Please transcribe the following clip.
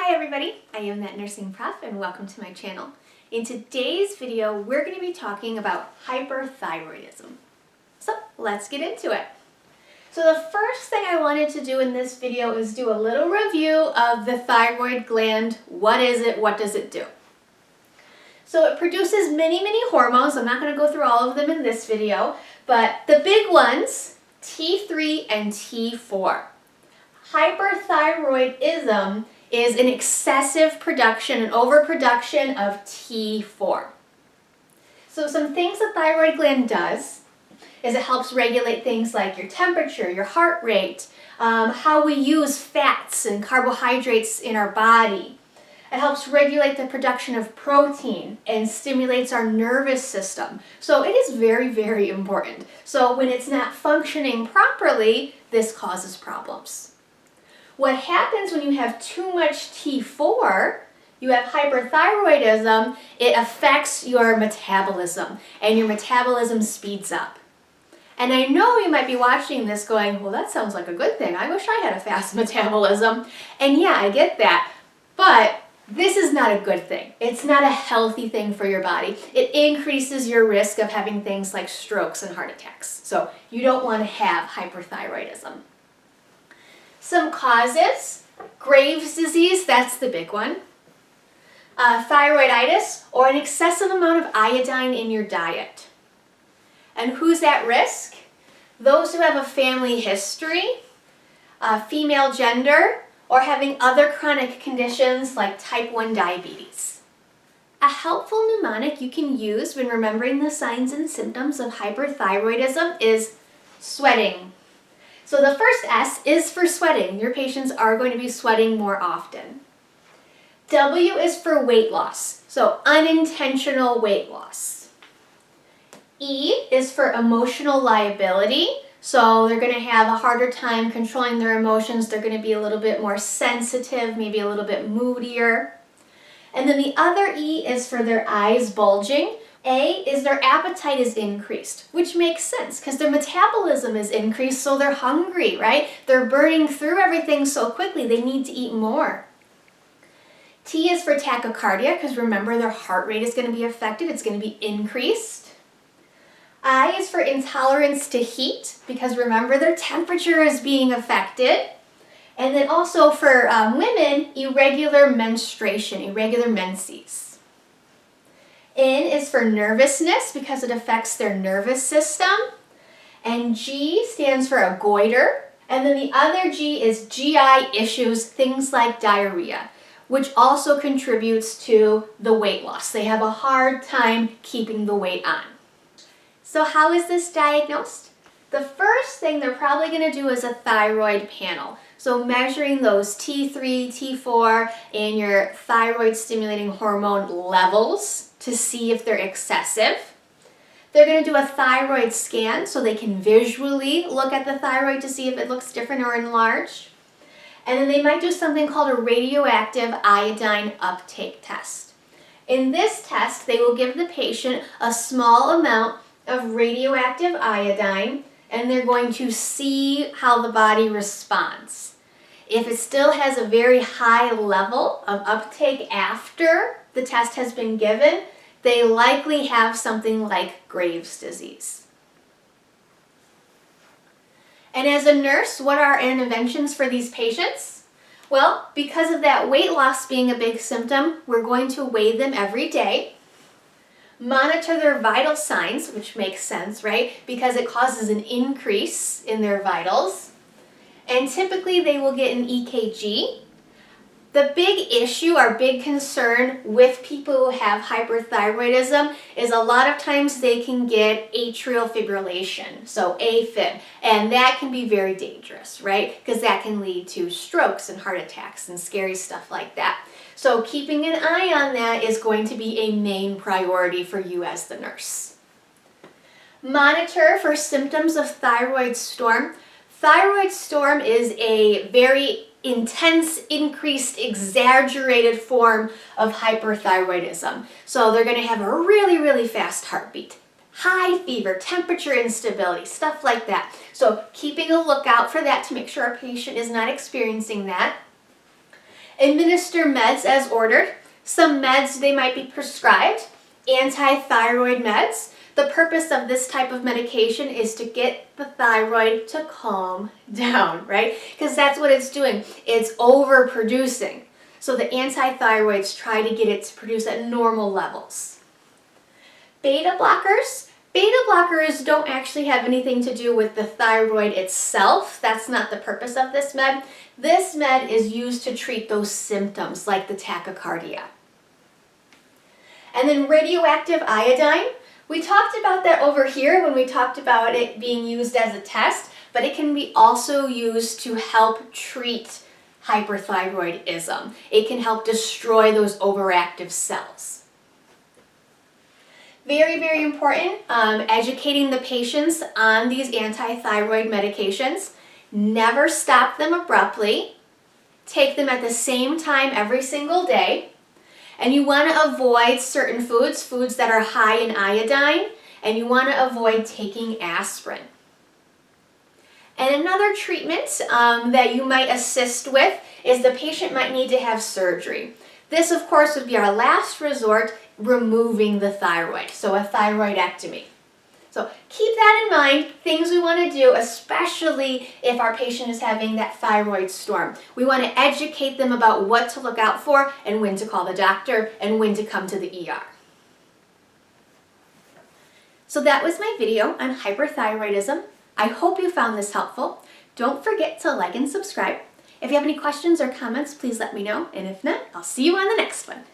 Hi everybody, I am Thatnursingprof and welcome to my channel. In today's video, we're going to be talking about hyperthyroidism. So let's get into it. So the first thing I wanted to do in this video is do a little review of the thyroid gland. What is it? What does it do? So it produces many hormones. I'm not going to go through all of them in this video, but the big ones, T3 and T4. Hyperthyroidism is an excessive production, an overproduction of T4. So some things the thyroid gland does is it helps regulate things like your temperature, your heart rate, how we use fats and carbohydrates in our body. It helps regulate the production of protein and stimulates our nervous system. So it is very important. So when it's not functioning properly, this causes problems. What happens when you have too much T4, you have hyperthyroidism, it affects your metabolism, and your metabolism speeds up. And I know you might be watching this going, well, that sounds like a good thing. I wish I had a fast metabolism. And yeah, I get that. But this is not a good thing. It's not a healthy thing for your body. It increases your risk of having things like strokes and heart attacks. So you don't want to have hyperthyroidism. Some causes: Graves' disease, that's the big one. Thyroiditis, or an excessive amount of iodine in your diet. And who's at risk? Those who have a family history, female gender, or having other chronic conditions like type 1 diabetes. A helpful mnemonic you can use when remembering the signs and symptoms of hyperthyroidism is sweating. So the first S is for sweating. Your patients are going to be sweating more often. W is for weight loss, so unintentional weight loss. E is for emotional liability, so they're going to have a harder time controlling their emotions. They're going to be a little bit more sensitive, maybe a little bit moodier. And then the other E is for their eyes bulging. A is their appetite is increased, which makes sense because their metabolism is increased, so they're hungry, right? They're burning through everything so quickly, they need to eat more. T is for tachycardia, because remember their heart rate is going to be affected, it's going to be increased. I is for intolerance to heat, because remember their temperature is being affected. And then also for women, irregular menstruation, irregular menses. N is for nervousness because it affects their nervous system. And G stands for a goiter. And then the other G is GI issues, things like diarrhea, which also contributes to the weight loss. They have a hard time keeping the weight on. So how is this diagnosed? The first thing they're probably going to do is a thyroid panel. So measuring those T3, T4, and your thyroid stimulating hormone levels to see if they're excessive. They're going to do a thyroid scan so they can visually look at the thyroid to see if it looks different or enlarged. And then they might do something called a radioactive iodine uptake test. In this test, they will give the patient a small amount of radioactive iodine, and they're going to see how the body responds. If it still has a very high level of uptake after the test has been given, they likely have something like Graves' disease. And as a nurse, what are our interventions for these patients? Well, because of that weight loss being a big symptom, we're going to weigh them every day. Monitor their vital signs, which makes sense, right? Because it causes an increase in their vitals. And typically they will get an EKG. The big issue, our big concern with people who have hyperthyroidism is a lot of times they can get atrial fibrillation, so AFib, and that can be very dangerous, right? Because that can lead to strokes and heart attacks and scary stuff like that. So keeping an eye on that is going to be a main priority for you as the nurse. Monitor for symptoms of thyroid storm. Thyroid storm is a very intense, increased, exaggerated form of hyperthyroidism. So they're going to have a really fast heartbeat, high fever, temperature instability, stuff like that. So keeping a lookout for that to make sure our patient is not experiencing that. Administer meds as ordered. Some meds, they might be prescribed, anti-thyroid meds. The purpose of this type of medication is to get the thyroid to calm down, right? Because that's what it's doing. It's overproducing. So the anti-thyroids try to get it to produce at normal levels. Beta blockers. Beta blockers don't actually have anything to do with the thyroid itself. That's not the purpose of this med. This med is used to treat those symptoms like the tachycardia. And then radioactive iodine. We talked about that over here when we talked about it being used as a test, but it can be also used to help treat hyperthyroidism. It can help destroy those overactive cells. Very, very important, educating the patients on these anti-thyroid medications. Never stop them abruptly. Take them at the same time every single day. And you want to avoid certain foods that are high in iodine, and you want to avoid taking aspirin. And another treatment that you might assist with is the patient might need to have surgery. This, of course, would be our last resort, removing the thyroid, so a thyroidectomy. So keep that in mind, things we want to do, especially if our patient is having that thyroid storm. We want to educate them about what to look out for and when to call the doctor and when to come to the ER. So that was my video on hyperthyroidism. I hope you found this helpful. Don't forget to like and subscribe. If you have any questions or comments, please let me know. And if not, I'll see you on the next one.